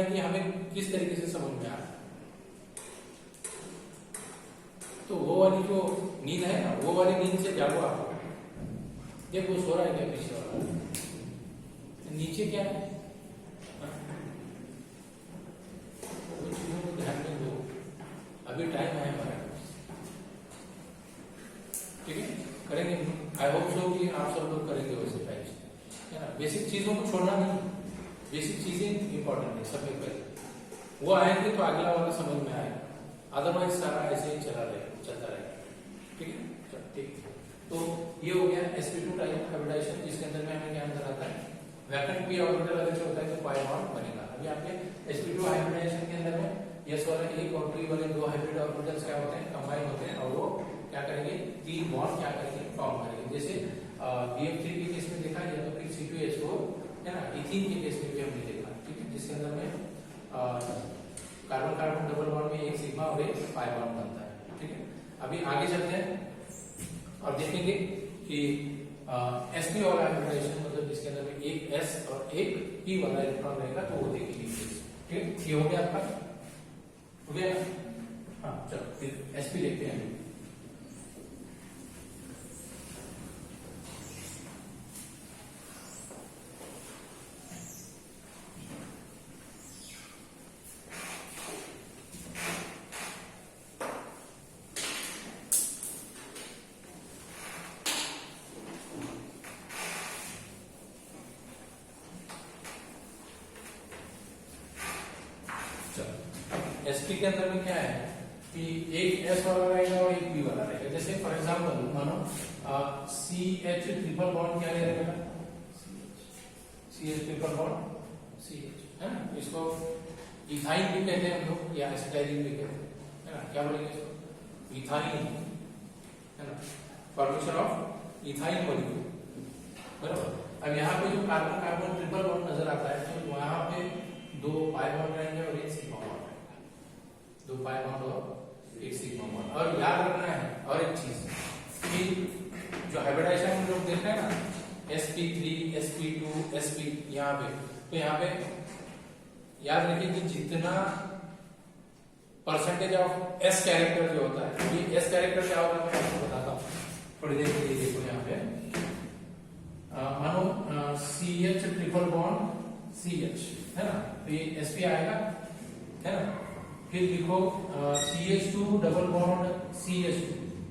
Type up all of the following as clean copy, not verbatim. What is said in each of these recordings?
है कि हमें किस तरीके से समझ में आ रहा है। तो वो वाली जो नींद है ना, वो वाली नींद से जागो आप। देखो सो रहा है क्या पीछे वाला, नीचे क्या है, वो चीजों को ध्यान में दो, अभी टाइम है हमारा, ठीक है, करेंगे। आई होप सो कि आप सब लोग करेंगे वैसे टाइप से, है ना। बेसिक चीजों को छोड़ना नहीं, बेसिक चीजें इंपॉर्टेंट है सबसे पहले, वो आएंगे तो अगला वाला समझ में आएगा, अदरवाइज सारा ऐसे ही चलता रहेगा, ठीक है। ठीक, तो ये हो गया sp2 टाइप हाइब्रिडाइजेशन, जिसके अंदर में हमें क्या अंदर आता है, वैकेंट p ऑर्बिटल अगर से होता है तो पाई बॉन्ड बनेगा। अभी आपके sp2 हाइब्रिडाइजेशन के अंदर में s वाले एक और p वाले दो हाइब्रिड ऑर्बिटल्स क्या होते हैं, कंबाइन होते हैं, और वो क्या करेंगे, 3 बॉन्ड क्या करेंगे, फॉर्म करेंगे। जैसे BF3 के केस में देखा या तो फिर C2H4, है ना, इथीन के केस में भी हमने देखा, ठीक है, जिसके अंदर में कार्बन कार्बन डबल बॉन्ड में एक सिग्मा और एक पाई बॉन्ड बनता है, ठीक है। अभी आगे चलते हैं और देखेंगे कि sp वाला हाइब्रिडाइजेशन, मतलब जिसके अंदर में एक s और एक p वाला इलेक्ट्रॉन रहेगा, तो वो देखेंगे, ठीक है। ये हो गया आपका, हो गया। हाँ चलो फिर sp देखते हैं। sp के अंदर में क्या है कि एक s वाला रहेगा और एक p वाला रहेगा। जैसे फॉर एग्जांपल मानो CH ट्रिपल बॉन्ड क्या रहेगा, CH ट्रिपल बॉन्ड CH, है ना, इसको इथाइन भी कहते हैं हम लोग, या एसिटाइलिन भी कहते हैं, है ना। क्या बोलेंगे इसको, इथाइन, है ना, फॉर्मेशन ऑफ इथाइन मॉलिक्यूल, बराबर। अब यहाँ पे जो कार्बन कार्बन ट्रिपल बॉन्ड नजर आता है, तो वहां पे 2 पाई बॉन्ड रहेंगे और एक सिग्मा बॉन्ड, 2 पाई बॉन्ड और एक सिग्मा बॉन्ड। और याद रखना है और एक चीज कि जो हाइब्रिडाइजेशन हम लोग देख रहे हैं ना, sp3 sp2 sp, यहाँ पे तो यहाँ पे याद रखिए कि जितना परसेंटेज ऑफ s कैरेक्टर जो होता है, ये s कैरेक्टर क्या होता है मैं आपको बताता हूँ थोड़ी देर के लिए। देखो यहाँ पे मानो CH ट्रिपल बॉन्ड CH, है ना, तो ये sp आएगा, है ना। फिर लिखो CH2 डबल बॉन्ड CH2,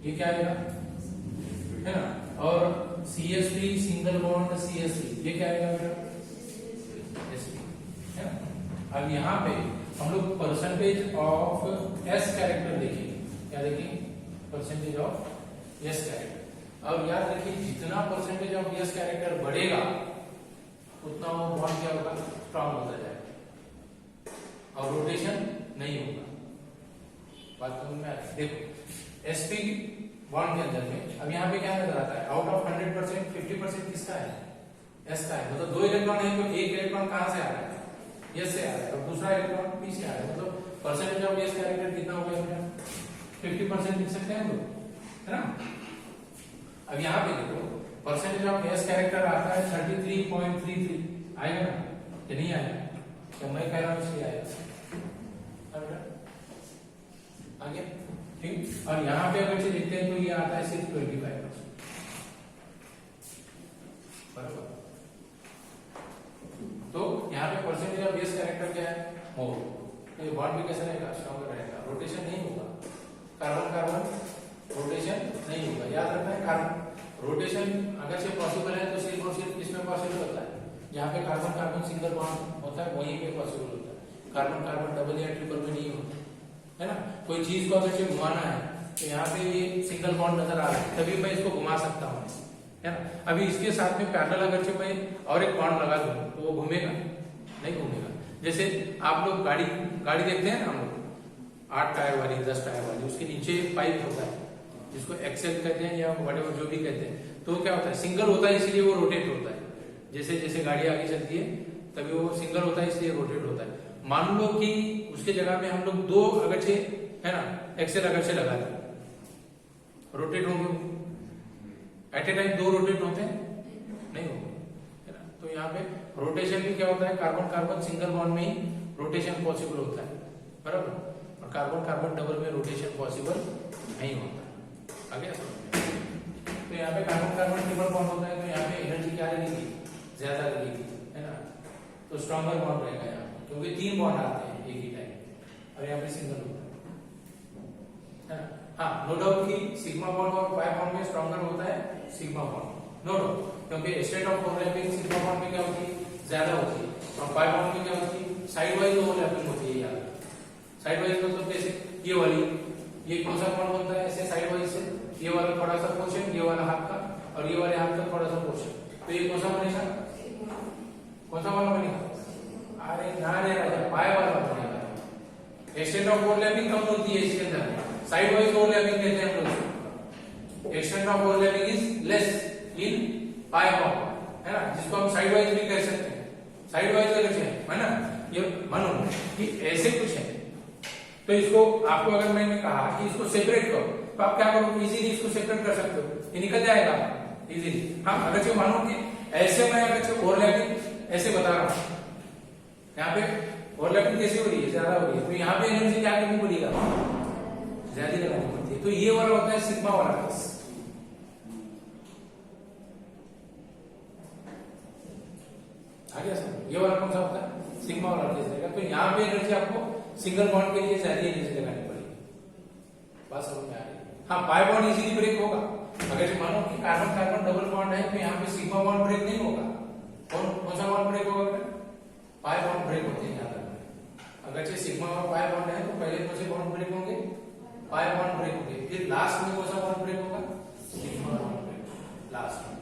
ये क्या आएगा, है ना। और CH3 सिंगल बॉन्ड CH3, ये क्या आएगा मेरा, sp, है ना। अब यहाँ पे हम लोग परसेंटेज ऑफ s कैरेक्टर देखेंगे, क्या देखेंगे, परसेंटेज ऑफ s कैरेक्टर। अब याद रखिए जितना परसेंटेज ऑफ s कैरेक्टर बढ़ेगा उतना वो बॉन्ड क्या होगा, स्ट्रॉन्ग होता जाएगा और रोटेशन नहीं होगा। बात समझ में आ रही है। देखो sp बॉन्ड के अंदर में अब यहाँ पे क्या नजर आता है, आउट ऑफ 100% 50% किसका है, s का है। मतलब 2 इलेक्ट्रॉन है तो एक इलेक्ट्रॉन कहां से आ रहा है, s से आ रहा है, और दूसरा इलेक्ट्रॉन p से आ रहा है। मतलब परसेंटेज ऑफ s कैरेक्टर कितना हो गया, 50% लिख सकते हैं हम लोग, है ना। अब यहाँ पे देखो परसेंटेज ऑफ s कैरेक्टर आता है 33.33, आएगा ना, ये नहीं आएगा, तो मैं कह रहा हूँ इसलिए आएगा, आगे, ठीक। और यहाँ पे अगर से देखते हैं तो ये आता है सिर्फ 25%, बराबर। तो यहाँ पे परसेंटेज ऑफ s कैरेक्टर क्या है, मोर, तो ये बॉन्ड भी कैसा रहेगा, स्ट्रॉन्गर रहेगा, रोटेशन नहीं होगा, कार्बन कार्बन रोटेशन नहीं होगा। याद रखना है कार्बन रोटेशन अगर से पॉसिबल है तो सिर्फ और सिर्फ किसमें पॉसिबल होता है, जहाँ पे कार्बन कार्बन सिंगल बॉन्ड होता है वहीं पे पॉसिबल होता है, कार्बन कार्बन डबल या ट्रिपल में नहीं होता, है ना। कोई चीज को अगर से घुमाना है तो यहाँ पे ये सिंगल बॉन्ड नजर आ रहा है, तभी मैं इसको घुमा सकता हूँ, है ना। अभी इसके साथ में पैरेलल अगर से मैं और एक बॉन्ड लगा दूं तो वो घूमेगा, नहीं घूमेगा। जैसे आप लोग गाड़ी देखते हैं ना, हम लोग 8 टायर वाली 10 टायर वाली, उसके नीचे पाइप होता है जिसको एक्सेल कहते हैं या व्हाटएवर जो भी कहते हैं, तो क्या होता है, सिंगल होता है इसलिए वो रोटेट होता है। जैसे जैसे गाड़ी आगे चलती है तभी वो सिंगल होता है इसलिए रोटेट होता है। मान लो कि उसके जगह में हम लोग 2 अगरचे, है ना, एक्सेल अगरचे लगा दें, रोटेट होंगे एट ए टाइम, 2 रोटेट होते हैं, नहीं होंगे, है ना। तो यहाँ पे रोटेशन भी क्या होता है, कार्बन कार्बन सिंगल बॉन्ड में ही रोटेशन पॉसिबल होता है, बराबर, और कार्बन कार्बन डबल में रोटेशन पॉसिबल नहीं होता। आगे समझ में? तो यहाँ पे कार्बन कार्बन ट्रिपल बॉन्ड होता है, तो यहाँ पे एनर्जी क्या लगेगी, ज्यादा लगेगी, है ना, तो स्ट्रॉन्गर बॉन्ड रहेगा यहाँ पे, क्योंकि 3 बॉन्ड आते हैं एक ही टाइम, और यहाँ पे सिंगल होता है ना। हाँ, नो डाउट कि सिग्मा बॉन्ड और पाई बॉन्ड में स्ट्रॉन्गर होता है सिग्मा बॉन्ड, नो डाउट, क्योंकि state of overlapping sigma bond में क्या होती है, ज्यादा होती है, और पाई बॉन्ड में क्या होती है, साइड वाइज ओवरलैपिंग होती है। यार साइड वाइज मतलब कैसे, ये वाली, ये कौन सा बॉन्ड बनता है ऐसे साइड वाइज से, ये वाला थोड़ा सा पोर्शन, ये वाला हाफ का, और ये वाले हाफ का थोड़ा सा पोर्शन, तो ये कौन सा बनेगा, कौन सा वाला बनेगा, अरे ना रे राजा, पाई वाला बनेगा। एक्सटेंट ऑफ ओवरलैपिंग कम होती है इसके अंदर, साइड वाइज ओवरलैपिंग कहते हैं हम लोग। Extent of overlapping is less in pi bond, है ना, जिसको हम साइड वाइज भी कह सकते हैं, साइड वाइज अगर है ना, ये मानो कि ऐसे कुछ है, तो इसको आपको अगर मैंने कहा कि इसको सेपरेट करो, तो आप क्या करोगे, इजीली इसको सेपरेट कर सकते हो, ये निकल जाएगा इजीली। हाँ, अगर जो मानो कि ऐसे मैं अगर जो ओवरलैपिंग ऐसे बता रहा हूं, यहाँ पे ओवरलैपिंग कैसे हो रही है, ज्यादा हो रही है, तो यहाँ पे एनर्जी क्या करनी पड़ेगा, ज्यादा लगानी पड़ती है, तो ये वाला होता है सिग्मा वाला केस। आगे समझो, ये वाला कौन सा होता है, सिग्मा वाला केस रहेगा, तो यहाँ पे एनर्जी आपको सिंगल बॉन्ड के लिए ज्यादा एनर्जी लगानी पड़ेगी, बात समझ में आ रही है। हाँ, पाई बॉन्ड इजीली ब्रेक होगा, अगर मानो कि कार्बन कार्बन डबल बॉन्ड है, तो यहाँ पे सिग्मा बॉन्ड ब्रेक नहीं होगा, कौन सा बॉन्ड ब्रेक होगा, पाई बॉन्ड ब्रेक होते हैं याद रखना। अगर सिग्मा और पाई बॉन्ड है, तो पहले कौन से बॉन्ड ब्रेक होंगे, पाई बॉन्ड ब्रेक होंगे, फिर लास्ट में कौन सा बॉन्ड ब्रेक होगा, सिग्मा बॉन्ड ब्रेक लास्ट में,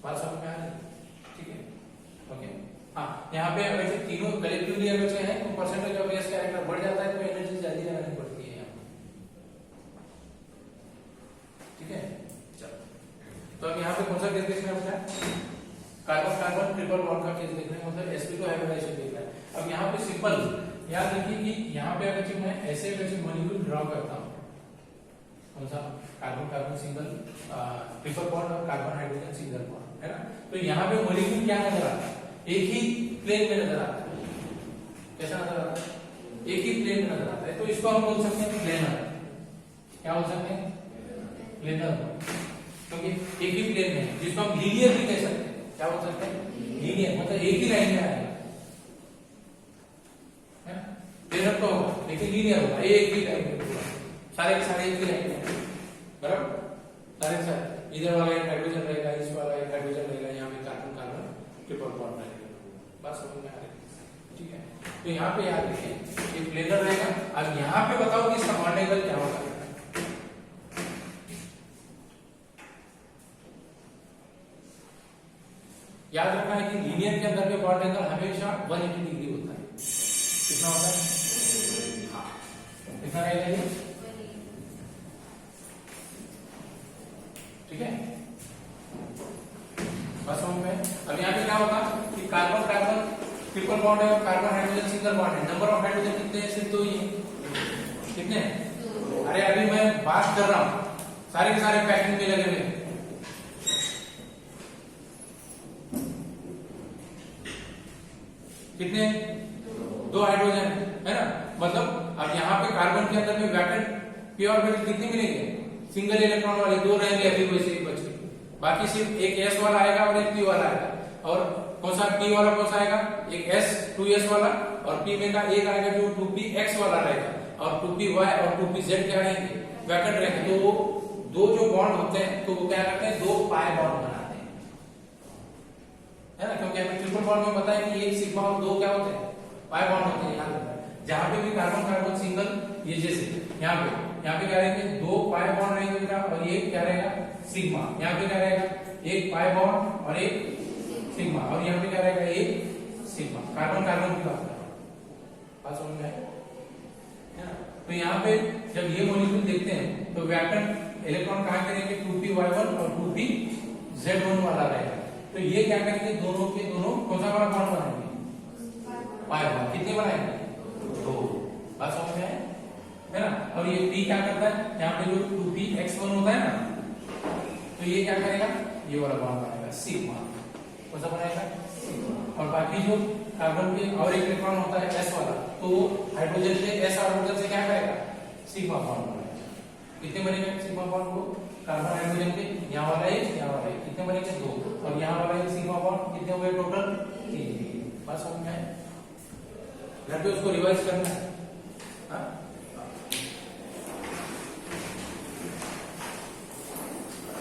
बात समझ में आ रही है, ठीक है, ओके। हाँ, यहाँ पे अगर तीनों कलेक्टिवली अगर है, तो परसेंटेज ऑफ एस कैरेक्टर बढ़ जाता है, तो एनर्जी ज्यादा लगानी पड़ती है यहाँ, ठीक है। चलो, तो अब यहाँ पे कौन सा केस देखना है अपना, कार्बन कार्बन ट्रिपल बॉन्ड का केस देखना है, मतलब sp2 हाइब्रिडाइजेशन देखना है। अब यहाँ पे सिंपल याद रखिए कि यहाँ पे अगर मैं ऐसे मॉलिक्यूल ड्रॉ करता हूँ, कौन सा, carbon carbon single triple bond और कार्बन हाइड्रोजन सिंगल बॉन्ड, है ना, तो यहाँ पे मॉलिक्यूल क्या नजर आता है, एक ही प्लेन में नजर आता है, कैसा नजर आता है, एक ही प्लेन में नजर आता है, तो इसको हम बोल सकते हैं प्लेनर, क्या बोल सकते हैं, प्लेनर, क्योंकि एक ही प्लेन में, जिसको हम लीनियर भी कह सकते हैं, क्या बोल सकते हैं, लीनियर, मतलब एक ही लाइन में आएगा, है ना, प्लेनर तो होगा लेकिन लीनियर होगा, एक ही लाइन में पूरा, सारे के सारे एक ही लाइन में, बराबर, सारे के सारे, इधर वाला एक हाइड्रोजन रहेगा, इस वाला एक हाइड्रोजन रहेगा, यहाँ पे कार्बन कार्बन ट्रिपल बॉन्ड रहेगा, बात समझ में आ रही है, ठीक है। तो यहाँ पे याद रखिए ये प्लेनर रहेगा। अब यहाँ पे बताओ कि इसका बॉन्ड एंगल क्या होगा, याद रखना है कि लीनियर के अंदर में बॉन्ड एंगल हमेशा 180 डिग्री होता है, कितना होता है, हाँ, कितना रहेगा ये, ठीक है, बस समझ में। अब यहाँ पे क्या होगा कि कार्बन कार्बन ट्रिपल बॉन्ड है और कार्बन हाइड्रोजन सिंगल बॉन्ड है, नंबर ऑफ हाइड्रोजन कितने हैं, सिर्फ 2 ही है, कितने, अरे अभी मैं बात कर रहा हूं, सारे के सारे पैकिंग में लगे हुए, कितने, 2 हाइड्रोजन, है ना, मतलब अब यहाँ पे कार्बन के अंदर में वैकेंट p ऑर्बिटल कितने मिलेंगे, सिंगल इलेक्ट्रॉन वाले 2 रहेंगे, अभी वैसे ही बच गए, बाकी सिर्फ एक s वाला आएगा और एक p वाला आएगा, और कौन सा p वाला कौन सा आएगा, एक s 2s वाला, और p में का एक आएगा जो 2px वाला रहेगा, और 2py और 2pz क्या रहेंगे, वैकेंट रहेंगे, तो दो जो बॉन्ड होते हैं तो वो क्या करते हैं, 2 पाई बॉन्ड बनाते हैं, है ना, क्योंकि हमें ट्रिपल बॉन्ड में बताया कि एक सिग्मा और 2 क्या होते हैं, पाई बॉन्ड होते हैं, याद रखना। जहां पे भी कार्बन कार्बन सिंगल, ये जैसे यहाँ पे क्या रहेंगे, 2 पाई बॉन्ड रहेंगे बेटा, और ये क्या रहेगा, सिग्मा, यहाँ पे क्या रहेगा, एक पाई बॉन्ड और एक सिग्मा, और यहाँ पे क्या रहेगा, एक सिग्मा, कार्बन कार्बन की बात समझ में आए, है ना। तो यहाँ पे जब ये मॉलिक्यूल देखते हैं तो वैकेंट इलेक्ट्रॉन कहाँ करेंगे, 2p1 और 2pz1 वाला रहेगा, तो ये क्या करेंगे, दोनों के दोनों कौन सा वाला बॉन्ड बनाएंगे, पाई बॉन्ड, कितने बनाएंगे, 2, बात समझ में आए, है ना। और ये p क्या करता है, यहाँ पे जो 2px1 होता है ना, तो ये क्या करेगा, ये वाला बॉन्ड बनाएगा, सिग्मा, कौन सा बनाएगा, और बाकी जो कार्बन के और एक इलेक्ट्रॉन होता है s वाला, तो हाइड्रोजन के s ऑर्बिटल से क्या करेगा, सिग्मा बॉन्ड बनाएगा। कितने बनेंगे सिग्मा बॉन्ड को, कार्बन हाइड्रोजन के यहाँ वाला एक, यहाँ वाला एक, कितने बनेंगे 2, और यहाँ वाला एक सिग्मा बॉन्ड, कितने हुए टोटल 3। बस समझ में आया? घर पे उसको रिवाइज करना है।